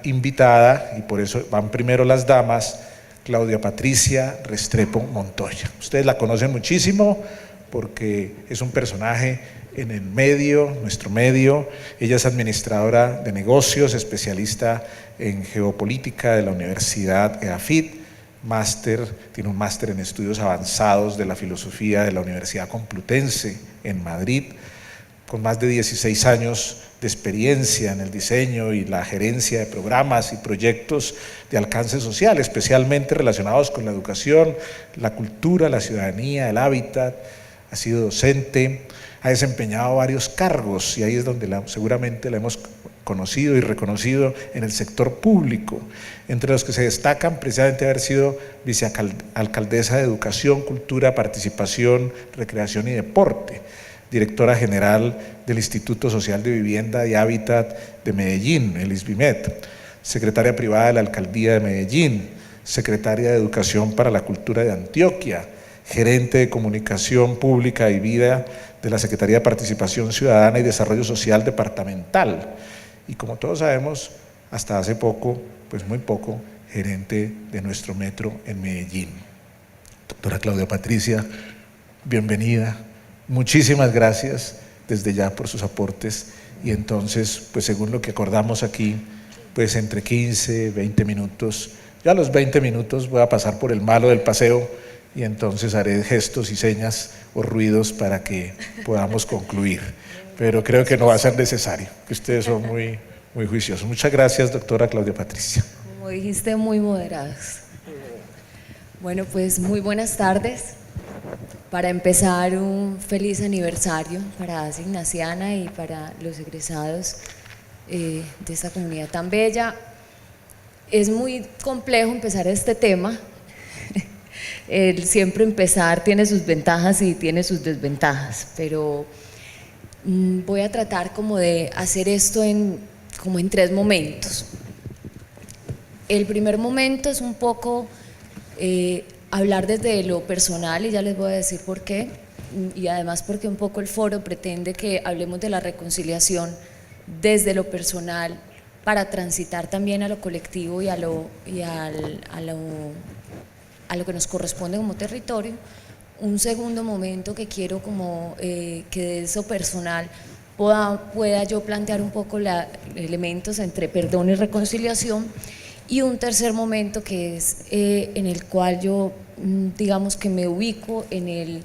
Invitada, y por eso van primero las damas, Claudia Patricia Restrepo Montoya. Ustedes la conocen muchísimo porque es un personaje en el medio, nuestro medio. Ella es administradora de negocios, especialista en geopolítica de la Universidad EAFIT, tiene un máster en estudios avanzados de la filosofía de la Universidad Complutense en Madrid, con más de 16 años de experiencia en el diseño y la gerencia de programas y proyectos de alcance social, especialmente relacionados con la educación, la cultura, la ciudadanía, el hábitat. Ha sido docente, ha desempeñado varios cargos y ahí es donde seguramente la hemos conocido y reconocido en el sector público, entre los que se destacan precisamente haber sido vicealcaldesa de Educación, Cultura, Participación, Recreación y Deporte, directora general del Instituto Social de Vivienda y Hábitat de Medellín, el ISVIMED, secretaria privada de la Alcaldía de Medellín, secretaria de Educación para la Cultura de Antioquia, gerente de Comunicación Pública y Vida de la Secretaría de Participación Ciudadana y Desarrollo Social Departamental, y como todos sabemos, hasta hace poco, pues muy poco, gerente de nuestro metro en Medellín. Doctora Claudia Patricia, bienvenida. Muchísimas gracias desde ya por sus aportes y entonces, pues según lo que acordamos aquí, pues entre 15, 20 minutos, ya a los 20 minutos voy a pasar por el malo del paseo y entonces haré gestos y señas o ruidos para que podamos concluir, pero creo que no va a ser necesario, que ustedes son muy juiciosos. Muchas gracias, doctora Claudia Patricia. Como dijiste, muy moderados. Bueno, pues muy buenas tardes. Para empezar, un feliz aniversario para ASA Ignaciana y para los egresados de esta comunidad tan bella. Es muy complejo empezar este tema. El siempre empezar tiene sus ventajas y tiene sus desventajas, pero voy a tratar como de hacer esto como en 3 momentos. El primer momento es un poco hablar desde lo personal y ya les voy a decir por qué, y además porque un poco el foro pretende que hablemos de la reconciliación desde lo personal para transitar también a lo colectivo y a lo que nos corresponde como territorio. Un segundo momento que quiero como que de eso personal pueda yo plantear un poco elementos entre perdón y reconciliación, y un tercer momento que es en el cual yo digamos que me ubico en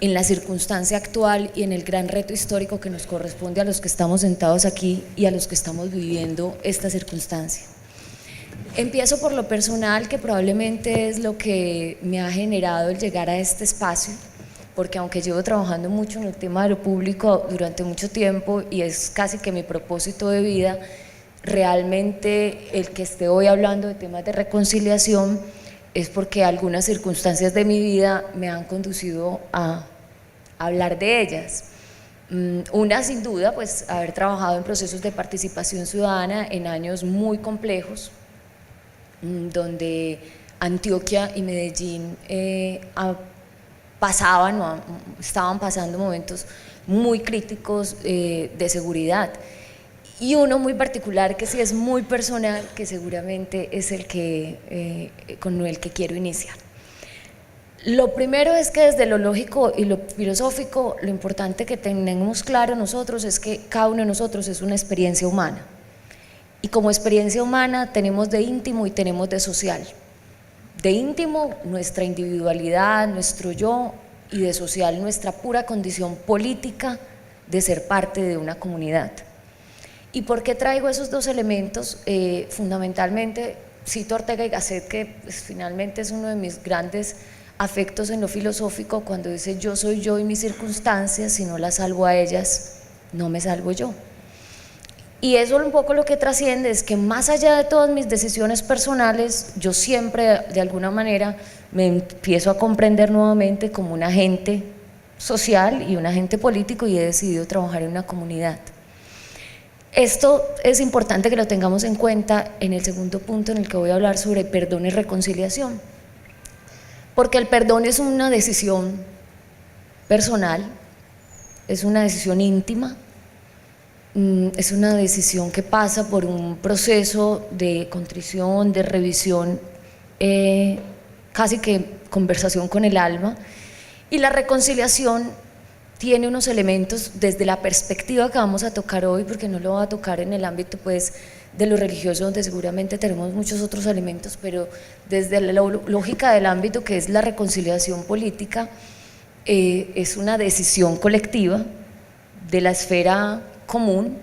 la circunstancia actual y en el gran reto histórico que nos corresponde a los que estamos sentados aquí y a los que estamos viviendo esta circunstancia. Empiezo por lo personal, que probablemente es lo que me ha generado el llegar a este espacio, porque aunque llevo trabajando mucho en el tema de lo público durante mucho tiempo y es casi que mi propósito de vida, realmente el que esté hoy hablando de temas de reconciliación es porque algunas circunstancias de mi vida me han conducido a hablar de ellas. Una, sin duda, pues haber trabajado en procesos de participación ciudadana en años muy complejos, donde Antioquia y Medellín estaban pasando momentos muy críticos de seguridad, y uno muy particular que sí es muy personal, que seguramente es con el que quiero iniciar. Lo primero es que desde lo lógico y lo filosófico, lo importante que tenemos claro nosotros es que cada uno de nosotros es una experiencia humana, y como experiencia humana tenemos de íntimo y tenemos de social. De íntimo, nuestra individualidad, nuestro yo, y de social, nuestra pura condición política de ser parte de una comunidad. ¿Y por qué traigo esos dos elementos? Fundamentalmente, cito a Ortega y Gasset, que pues, finalmente es uno de mis grandes afectos en lo filosófico, cuando dice: yo soy yo y mis circunstancias, si no las salvo a ellas, no me salvo yo. Y eso un poco lo que trasciende es que más allá de todas mis decisiones personales, yo siempre de alguna manera me empiezo a comprender nuevamente como un agente social y un agente político, y he decidido trabajar en una comunidad. Esto es importante que lo tengamos en cuenta en el segundo punto en el que voy a hablar sobre perdón y reconciliación, porque el perdón es una decisión personal, es una decisión íntima, es una decisión que pasa por un proceso de contrición, de revisión, casi que conversación con el alma, y la reconciliación tiene unos elementos desde la perspectiva que vamos a tocar hoy, porque no lo va a tocar en el ámbito pues de lo religioso, donde seguramente tenemos muchos otros elementos, pero desde la lógica del ámbito que es la reconciliación política, es una decisión colectiva de la esfera común,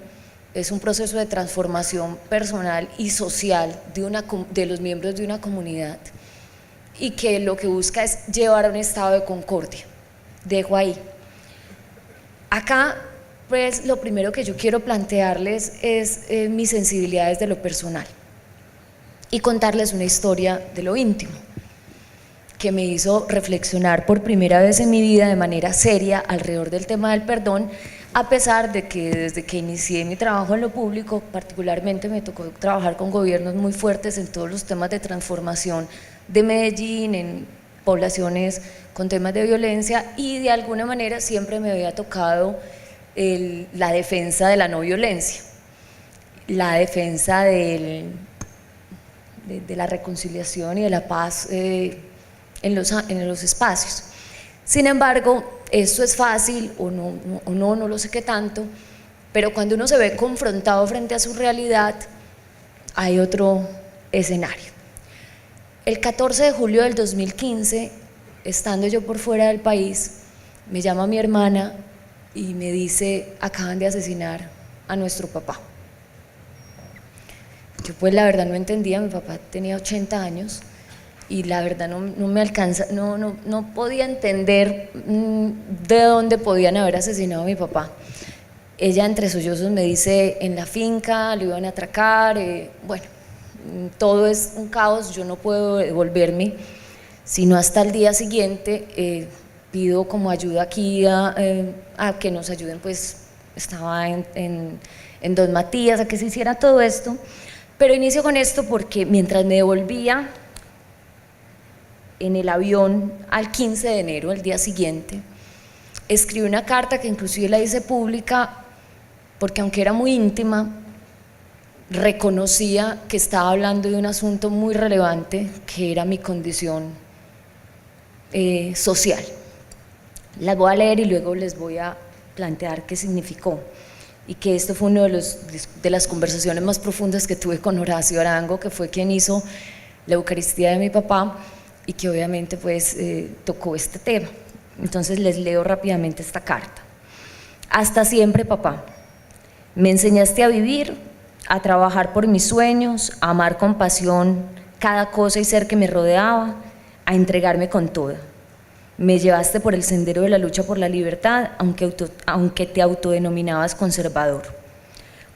es un proceso de transformación personal y social de los miembros de una comunidad, y que lo que busca es llevar a un estado de concordia. Dejo ahí. Acá, pues, lo primero que yo quiero plantearles es mis sensibilidades de lo personal y contarles una historia de lo íntimo que me hizo reflexionar por primera vez en mi vida de manera seria alrededor del tema del perdón, a pesar de que desde que inicié mi trabajo en lo público, particularmente me tocó trabajar con gobiernos muy fuertes en todos los temas de transformación de Medellín, en poblaciones con temas de violencia, y de alguna manera siempre me había tocado la defensa de la no violencia, la defensa de la reconciliación y de la paz en los espacios. Sin embargo, esto es fácil o no lo sé qué tanto, pero cuando uno se ve confrontado frente a su realidad, hay otro escenario. El 14 de julio del 2015, estando yo por fuera del país, me llama mi hermana y me dice: acaban de asesinar a nuestro papá. Yo pues la verdad no entendía, mi papá tenía 80 años y la verdad no me alcanza, no podía entender de dónde podían haber asesinado a mi papá. Ella entre sollozos me dice: en la finca, lo iban a atracar, bueno, todo es un caos, yo no puedo devolverme, sino hasta el día siguiente. Pido como ayuda aquí a que nos ayuden, pues estaba en Don Matías, a que se hiciera todo esto, pero inicio con esto porque mientras me devolvía en el avión al 15 de enero, el día siguiente, escribí una carta que inclusive la hice pública porque, aunque era muy íntima, reconocía que estaba hablando de un asunto muy relevante, que era mi condición social. Las voy a leer y luego les voy a plantear qué significó, y que esto fue una de las conversaciones más profundas que tuve con Horacio Arango, que fue quien hizo la Eucaristía de mi papá y que obviamente pues tocó este tema. Entonces les leo rápidamente esta carta. Hasta siempre, papá. Me enseñaste a vivir, a trabajar por mis sueños, a amar con pasión cada cosa y ser que me rodeaba, a entregarme con toda. Me llevaste por el sendero de la lucha por la libertad, aunque te autodenominabas conservador.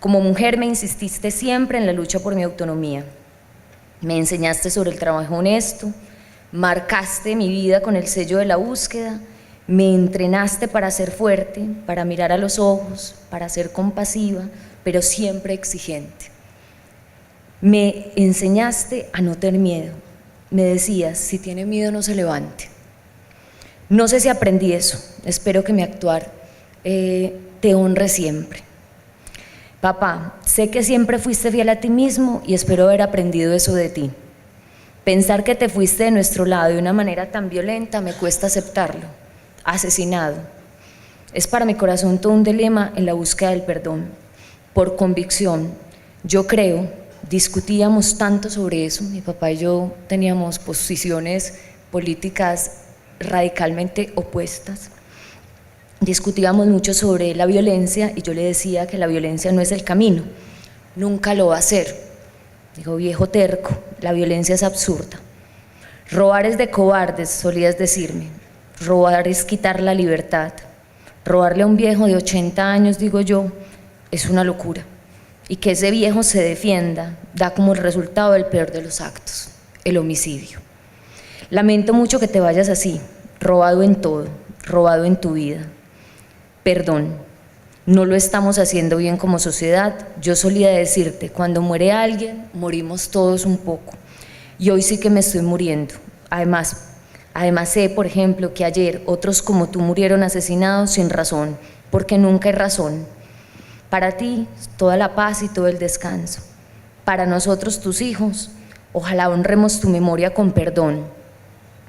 Como mujer me insististe siempre en la lucha por mi autonomía. Me enseñaste sobre el trabajo honesto, marcaste mi vida con el sello de la búsqueda, me entrenaste para ser fuerte, para mirar a los ojos, para ser compasiva, pero siempre exigente. Me enseñaste a no tener miedo. Me decías: si tiene miedo no se levante. No sé si aprendí eso, espero que mi actuar te honre siempre. Papá, sé que siempre fuiste fiel a ti mismo y espero haber aprendido eso de ti. Pensar que te fuiste de nuestro lado de una manera tan violenta me cuesta aceptarlo. Asesinado. Es para mi corazón todo un dilema en la búsqueda del perdón. Por convicción, yo creo, discutíamos tanto sobre eso, mi papá y yo teníamos posiciones políticas radicalmente opuestas, discutíamos mucho sobre la violencia y yo le decía que la violencia no es el camino, nunca lo va a ser. Digo: viejo terco, la violencia es absurda. Robar es de cobardes, solías decirme. Robar es quitar la libertad. Robarle a un viejo de 80 años, digo yo, es una locura. Y que ese viejo se defienda da como resultado el peor de los actos, el homicidio. Lamento mucho que te vayas así, robado en todo, robado en tu vida. Perdón, no lo estamos haciendo bien como sociedad. Yo solía decirte: cuando muere alguien, morimos todos un poco. Y hoy sí que me estoy muriendo. Además sé, por ejemplo, que ayer otros como tú murieron asesinados sin razón, porque nunca hay razón. Para ti, toda la paz y todo el descanso. Para nosotros, tus hijos, ojalá honremos tu memoria con perdón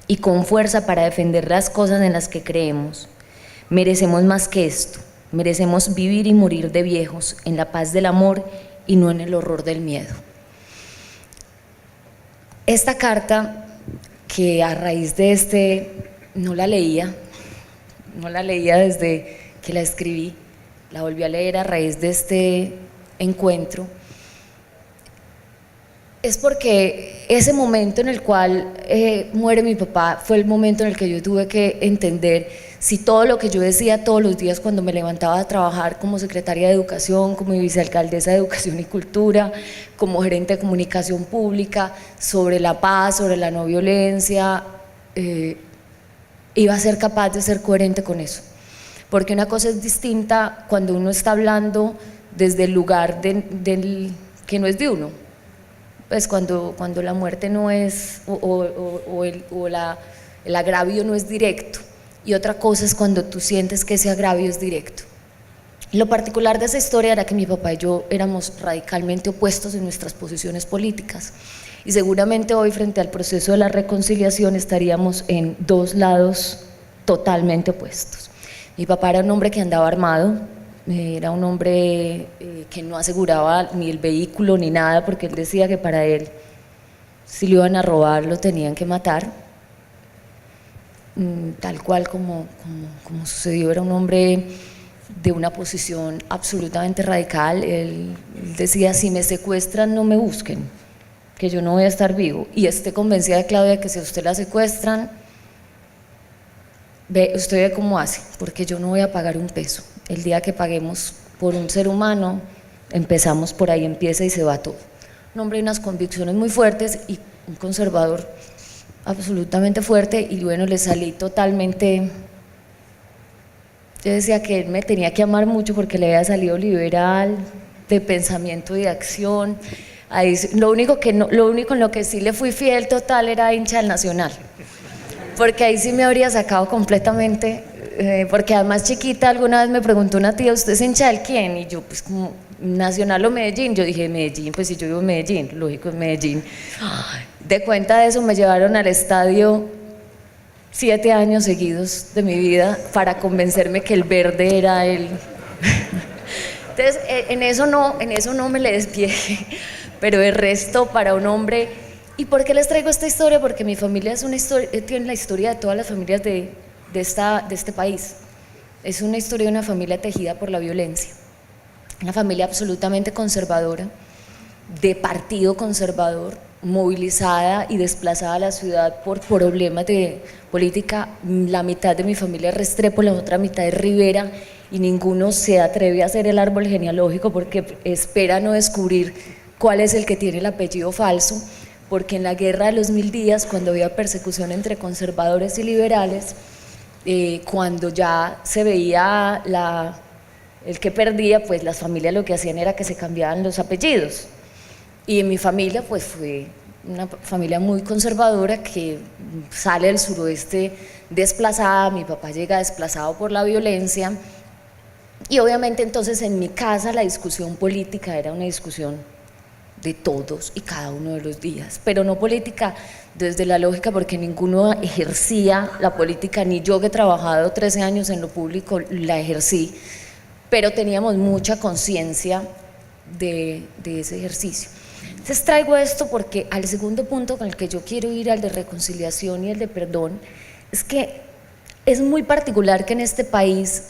y con fuerza para defender las cosas en las que creemos. Merecemos más que esto, merecemos vivir y morir de viejos en la paz del amor y no en el horror del miedo. Esta carta, que a raíz de no la leía desde que la escribí, la volví a leer a raíz de este encuentro, es porque ese momento en el cual muere mi papá fue el momento en el que yo tuve que entender si todo lo que yo decía todos los días cuando me levantaba a trabajar como secretaria de Educación, como vicealcaldesa de Educación y Cultura, como gerente de Comunicación Pública, sobre la paz, sobre la no violencia, iba a ser capaz de ser coherente con eso. Porque una cosa es distinta cuando uno está hablando desde el lugar que no es de uno. Pues cuando la muerte no es, el agravio no es directo, y otra cosa es cuando tú sientes que ese agravio es directo. Lo particular de esa historia era que mi papá y yo éramos radicalmente opuestos en nuestras posiciones políticas, y seguramente hoy, frente al proceso de la reconciliación, estaríamos en dos lados totalmente opuestos. Mi papá era un hombre que andaba armado, era un hombre que no aseguraba ni el vehículo ni nada, porque él decía que para él, si lo iban a robar, lo tenían que matar, tal cual como sucedió. Era un hombre de una posición absolutamente radical. Él decía: si me secuestran, no me busquen, que yo no voy a estar vivo. Y esté convencida de Claudia que si a usted la secuestran, usted ve cómo hace, porque yo no voy a pagar un peso. El día que paguemos por un ser humano, empezamos por ahí, empieza y se va todo. Un hombre de unas convicciones muy fuertes y un conservador absolutamente fuerte, y bueno, le salí totalmente. Yo decía que él me tenía que amar mucho porque le había salido liberal, de pensamiento y de acción. Ahí, lo único en lo que sí le fui fiel total era hincha del Nacional, porque ahí sí me habría sacado completamente, porque además chiquita alguna vez me preguntó una tía: ¿usted es hincha del quién? Y yo, pues como Nacional o Medellín. Yo dije Medellín, pues si yo vivo en Medellín, lógico, es Medellín. De cuenta de eso me llevaron al estadio 7 años seguidos de mi vida para convencerme que el verde era el… Entonces en eso no me le desvié, pero el resto, para un hombre. ¿Y por qué les traigo esta historia? Porque mi familia es una historia, tiene la historia de todas las familias de este país. Es una historia de una familia tejida por la violencia, una familia absolutamente conservadora, de partido conservador, movilizada y desplazada a la ciudad por problemas de política. La mitad de mi familia es Restrepo, la otra mitad es Rivera, y ninguno se atreve a hacer el árbol genealógico porque espera no descubrir cuál es el que tiene el apellido falso, porque en la guerra de los 1000 días, cuando había persecución entre conservadores y liberales, cuando ya se veía el que perdía, pues las familias lo que hacían era que se cambiaban los apellidos. Y en mi familia pues fue una familia muy conservadora que sale del suroeste desplazada. Mi papá llega desplazado por la violencia, y obviamente entonces en mi casa la discusión política era una discusión de todos y cada uno de los días, pero no política desde la lógica, porque ninguno ejercía la política, ni yo, que he trabajado 13 años en lo público, la ejercí, pero teníamos mucha conciencia de ese ejercicio. Entonces traigo esto porque al segundo punto con el que yo quiero ir, al de reconciliación y el de perdón, es que es muy particular que en este país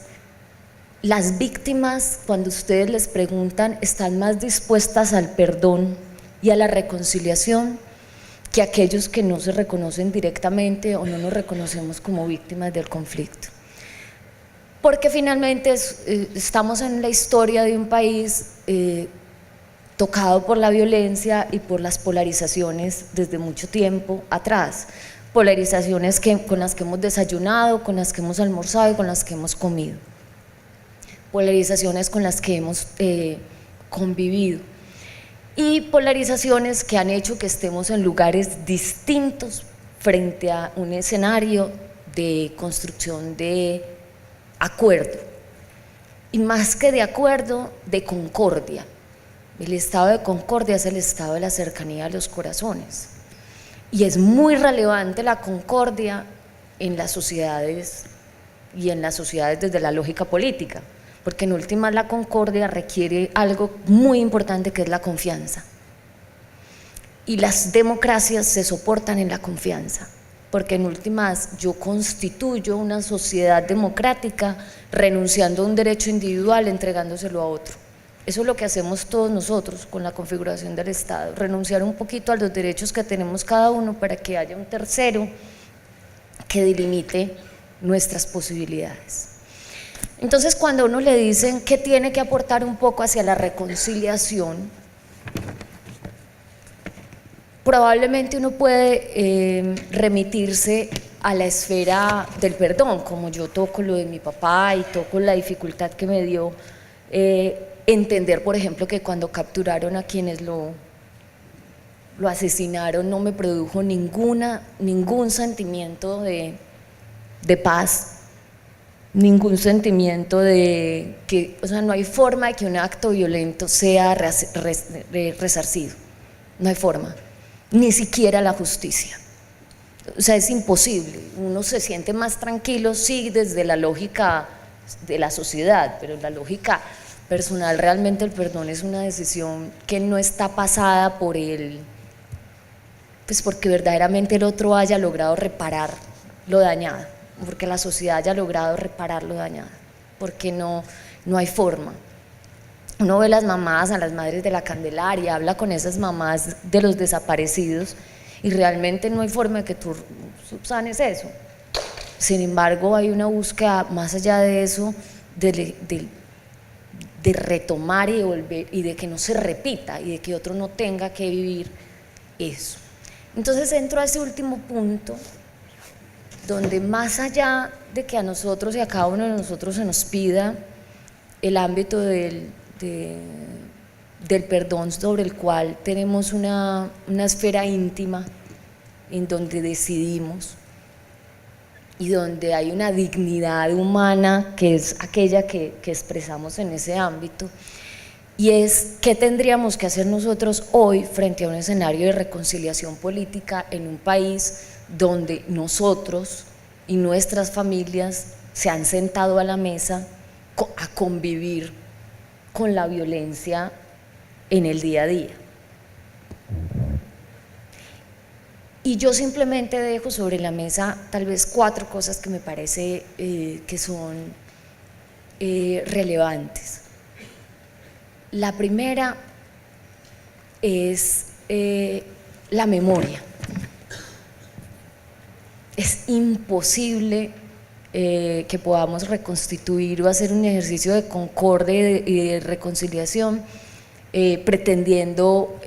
las víctimas, cuando ustedes les preguntan, están más dispuestas al perdón y a la reconciliación que aquellos que no se reconocen directamente o no nos reconocemos como víctimas del conflicto. Porque finalmente estamos en la historia de un país tocado por la violencia y por las polarizaciones desde mucho tiempo atrás. Polarizaciones con las que hemos desayunado, con las que hemos almorzado y con las que hemos comido. Polarizaciones con las que hemos convivido, y polarizaciones que han hecho que estemos en lugares distintos frente a un escenario de construcción de acuerdo. y más que de acuerdo, de concordia. El estado de concordia es el estado de la cercanía a los corazones, y es muy relevante la concordia en las sociedades, y en las sociedades desde la lógica política, porque en última la concordia requiere algo muy importante, que es la confianza, y las democracias se soportan en la confianza, porque en últimas yo constituyo una sociedad democrática renunciando a un derecho individual, entregándoselo a otro. Eso es lo que hacemos todos nosotros con la configuración del Estado, renunciar un poquito a los derechos que tenemos cada uno para que haya un tercero que delimite nuestras posibilidades. Entonces, cuando a uno le dicen que tiene que aportar un poco hacia la reconciliación, probablemente uno puede remitirse a la esfera del perdón, como yo toco lo de mi papá y toco la dificultad que me dio entender, por ejemplo, que cuando capturaron a quienes lo asesinaron no me produjo ningún sentimiento de paz, ningún sentimiento de que, o sea, no hay forma de que un acto violento sea resarcido, no hay forma, ni siquiera la justicia. O sea, es imposible. Uno se siente más tranquilo, sí, desde la lógica de la sociedad, pero la lógica personal, realmente el perdón es una decisión que no está pasada por pues porque verdaderamente el otro haya logrado reparar lo dañado, porque la sociedad haya logrado reparar lo dañado, porque no hay forma. Uno ve las mamás, a las madres de la Candelaria, habla con esas mamás de los desaparecidos y realmente no hay forma de que tú subsanes eso. Sin embargo, hay una búsqueda más allá de eso, de retomar y de volver, y de que no se repita y de que otro no tenga que vivir eso. Entonces entro a ese último punto, donde más allá de que a nosotros y a cada uno de nosotros se nos pida el ámbito del perdón, sobre el cual tenemos una esfera íntima en donde decidimos y donde hay una dignidad humana que es aquella que expresamos en ese ámbito, y es qué tendríamos que hacer nosotros hoy frente a un escenario de reconciliación política en un país donde nosotros y nuestras familias se han sentado a la mesa a convivir con la violencia en el día a día. Y yo simplemente dejo sobre la mesa tal vez 4 cosas que me parece que son relevantes. La primera es la memoria. Es imposible que podamos reconstituir o hacer un ejercicio de concordia y de reconciliación pretendiendo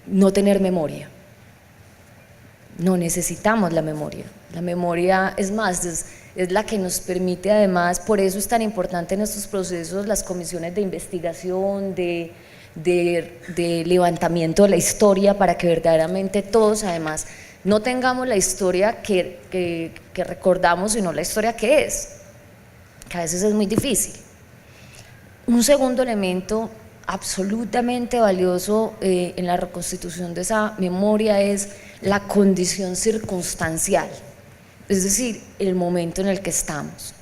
no tener memoria. No necesitamos la memoria. La memoria, es más, es la que nos permite, además, por eso es tan importante en estos procesos las comisiones de investigación, de levantamiento de la historia, para que verdaderamente todos, además, no tengamos la historia que recordamos, sino la historia que es, que a veces es muy difícil. Un segundo elemento absolutamente valioso en la reconstitución de esa memoria es la condición circunstancial, es decir, el momento en el que estamos.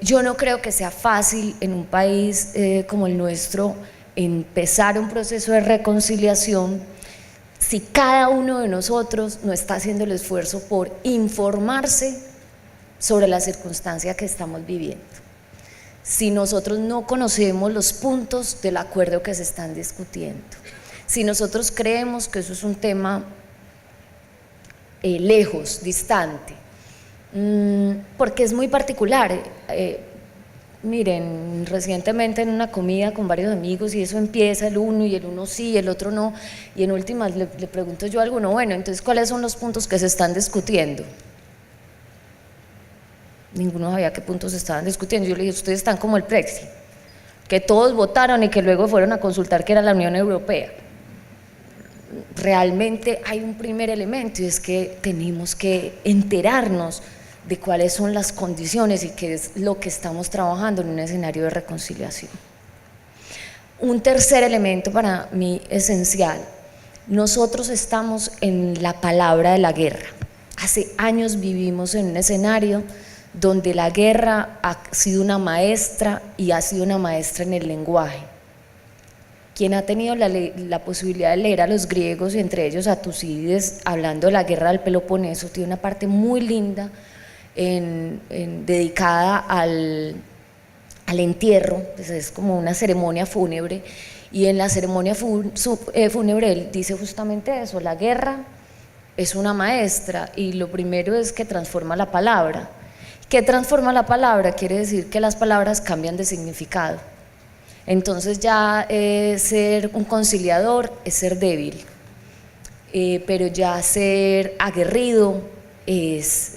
Yo no creo que sea fácil en un país como el nuestro empezar un proceso de reconciliación si cada uno de nosotros no está haciendo el esfuerzo por informarse sobre la circunstancia que estamos viviendo. Si nosotros no conocemos los puntos del acuerdo que se están discutiendo, si nosotros creemos que eso es un tema lejos, distante, porque es muy particular. Miren, recientemente en una comida con varios amigos, y eso empieza el uno y el uno sí, el otro no, y en últimas le pregunto yo a alguno, bueno, entonces ¿cuáles son los puntos que se están discutiendo? Ninguno sabía qué puntos se estaban discutiendo. Yo le dije, ustedes están como el Brexit, que todos votaron y que luego fueron a consultar que era la Unión Europea. Realmente hay un primer elemento, y es que tenemos que enterarnos de cuáles son las condiciones y qué es lo que estamos trabajando en un escenario de reconciliación. Un tercer elemento para mí esencial: nosotros estamos en la palabra de la guerra. Hace años vivimos en un escenario donde la guerra ha sido una maestra y ha sido una maestra en el lenguaje. Quien ha tenido la posibilidad de leer a los griegos, y entre ellos a Tucídides, hablando de la guerra del Peloponeso, tiene una parte muy linda dedicada al entierro, pues es como una ceremonia fúnebre, y en la ceremonia fúnebre él dice justamente eso: la guerra es una maestra, y lo primero es que transforma la palabra. ¿Qué transforma la palabra? Quiere decir que las palabras cambian de significado. Entonces ya ser un conciliador es ser débil, pero ya ser aguerrido es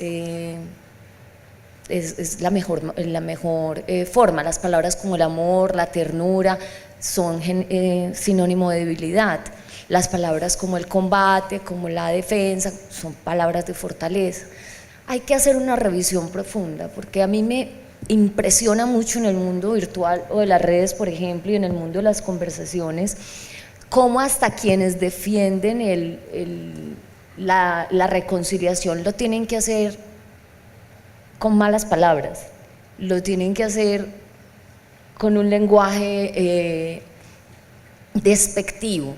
la mejor forma. Las palabras como el amor, la ternura son sinónimo de debilidad. Las palabras como el combate, como la defensa, son palabras de fortaleza. Hay que hacer una revisión profunda, porque a mí me impresiona mucho en el mundo virtual o de las redes, por ejemplo, y en el mundo de las conversaciones, cómo hasta quienes defienden la reconciliación lo tienen que hacer con malas palabras, lo tienen que hacer con un lenguaje despectivo.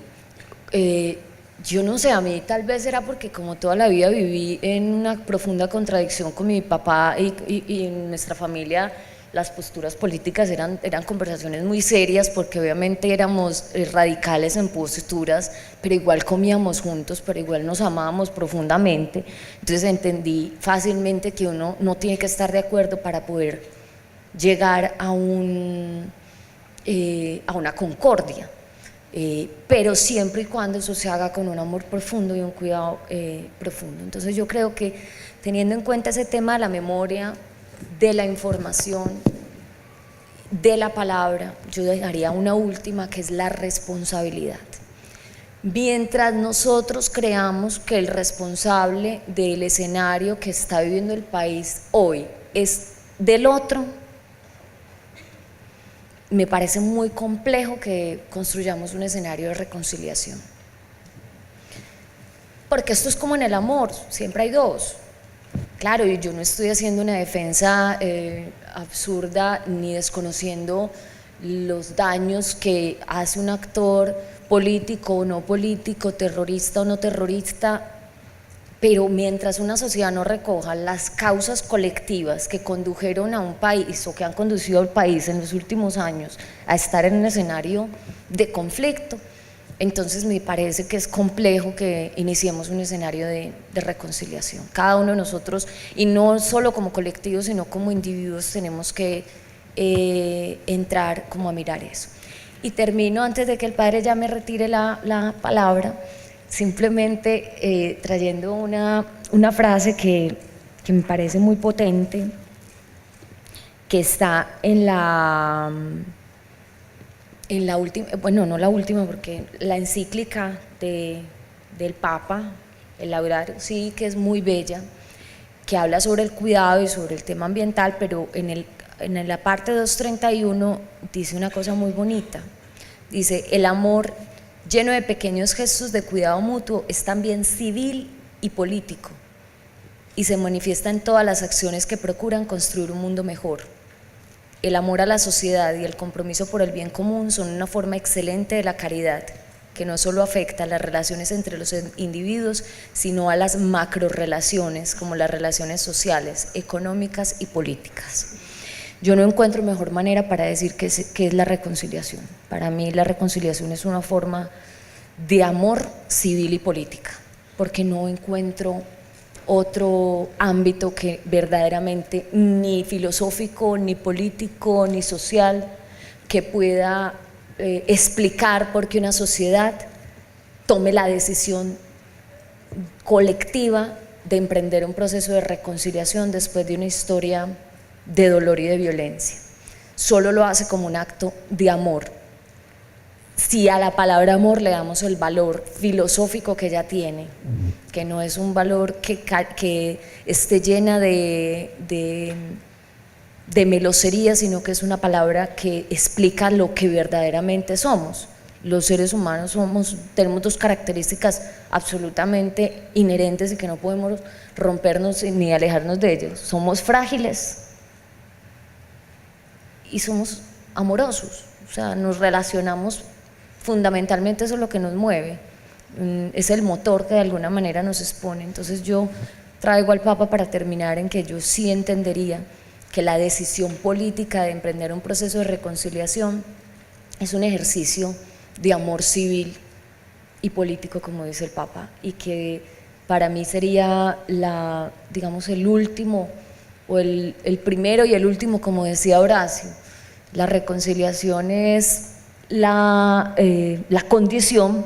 Yo no sé, a mí tal vez era porque como toda la vida viví en una profunda contradicción con mi papá y en nuestra familia las posturas políticas eran conversaciones muy serias, porque obviamente éramos radicales en posturas, pero igual comíamos juntos, pero igual nos amábamos profundamente. Entonces entendí fácilmente que uno no tiene que estar de acuerdo para poder llegar a una concordia. Pero siempre y cuando eso se haga con un amor profundo y un cuidado profundo. Entonces yo creo que, teniendo en cuenta ese tema de la memoria, de la información, de la palabra, yo dejaría una última, que es la responsabilidad. Mientras nosotros creamos que el responsable del escenario que está viviendo el país hoy es del otro, me parece muy complejo que construyamos un escenario de reconciliación. Porque esto es como en el amor, siempre hay dos. Claro, y yo no estoy haciendo una defensa absurda ni desconociendo los daños que hace un actor político o no político, terrorista o no terrorista, pero mientras una sociedad no recoja las causas colectivas que condujeron a un país o que han conducido al país en los últimos años a estar en un escenario de conflicto, entonces me parece que es complejo que iniciemos un escenario de reconciliación. Cada uno de nosotros, y no solo como colectivos sino como individuos, tenemos que entrar como a mirar eso. Y termino, antes de que el padre ya me retire la palabra, simplemente trayendo una frase que me parece muy potente, que está en la última, bueno, no la última, porque la encíclica del Papa, el Laudato Si, que es muy bella, que habla sobre el cuidado y sobre el tema ambiental, pero en la parte 231 dice una cosa muy bonita. Dice: el amor, lleno de pequeños gestos de cuidado mutuo, es también civil y político, y se manifiesta en todas las acciones que procuran construir un mundo mejor. El amor a la sociedad y el compromiso por el bien común son una forma excelente de la caridad, que no solo afecta a las relaciones entre los individuos, sino a las macrorelaciones, como las relaciones sociales, económicas y políticas. Yo no encuentro mejor manera para decir qué es la reconciliación. Para mí la reconciliación es una forma de amor civil y política, porque no encuentro otro ámbito que verdaderamente, ni filosófico, ni político, ni social, que pueda explicar por qué una sociedad tome la decisión colectiva de emprender un proceso de reconciliación después de una historia de dolor y de violencia. Solo lo hace como un acto de amor si a la palabra amor le damos el valor filosófico que ella tiene, que no es un valor que esté llena de melosería, sino que es una palabra que explica lo que verdaderamente somos. Los seres humanos tenemos dos características absolutamente inherentes y que no podemos rompernos ni alejarnos de ellos. Somos frágiles y somos amorosos, o sea, nos relacionamos fundamentalmente, eso es lo que nos mueve, es el motor que de alguna manera nos expone. Entonces yo traigo al Papa para terminar en que yo sí entendería que la decisión política de emprender un proceso de reconciliación es un ejercicio de amor civil y político, como dice el Papa, y que para mí sería digamos, el último, o el primero y el último, como decía Horacio. La reconciliación es la condición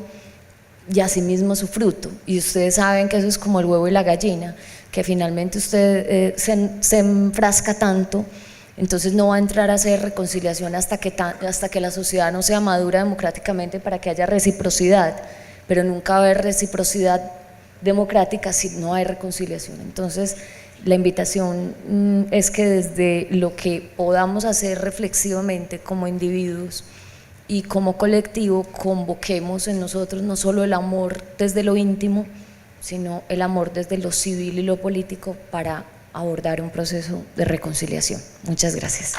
y asimismo su fruto, y ustedes saben que eso es como el huevo y la gallina, que finalmente usted se enfrasca tanto, entonces no va a entrar a hacer reconciliación hasta que la sociedad no sea madura democráticamente para que haya reciprocidad, pero nunca va a haber reciprocidad democrática si no hay reconciliación. Entonces la invitación es que desde lo que podamos hacer reflexivamente como individuos y como colectivo, convoquemos en nosotros no solo el amor desde lo íntimo, sino el amor desde lo civil y lo político para abordar un proceso de reconciliación. Muchas gracias.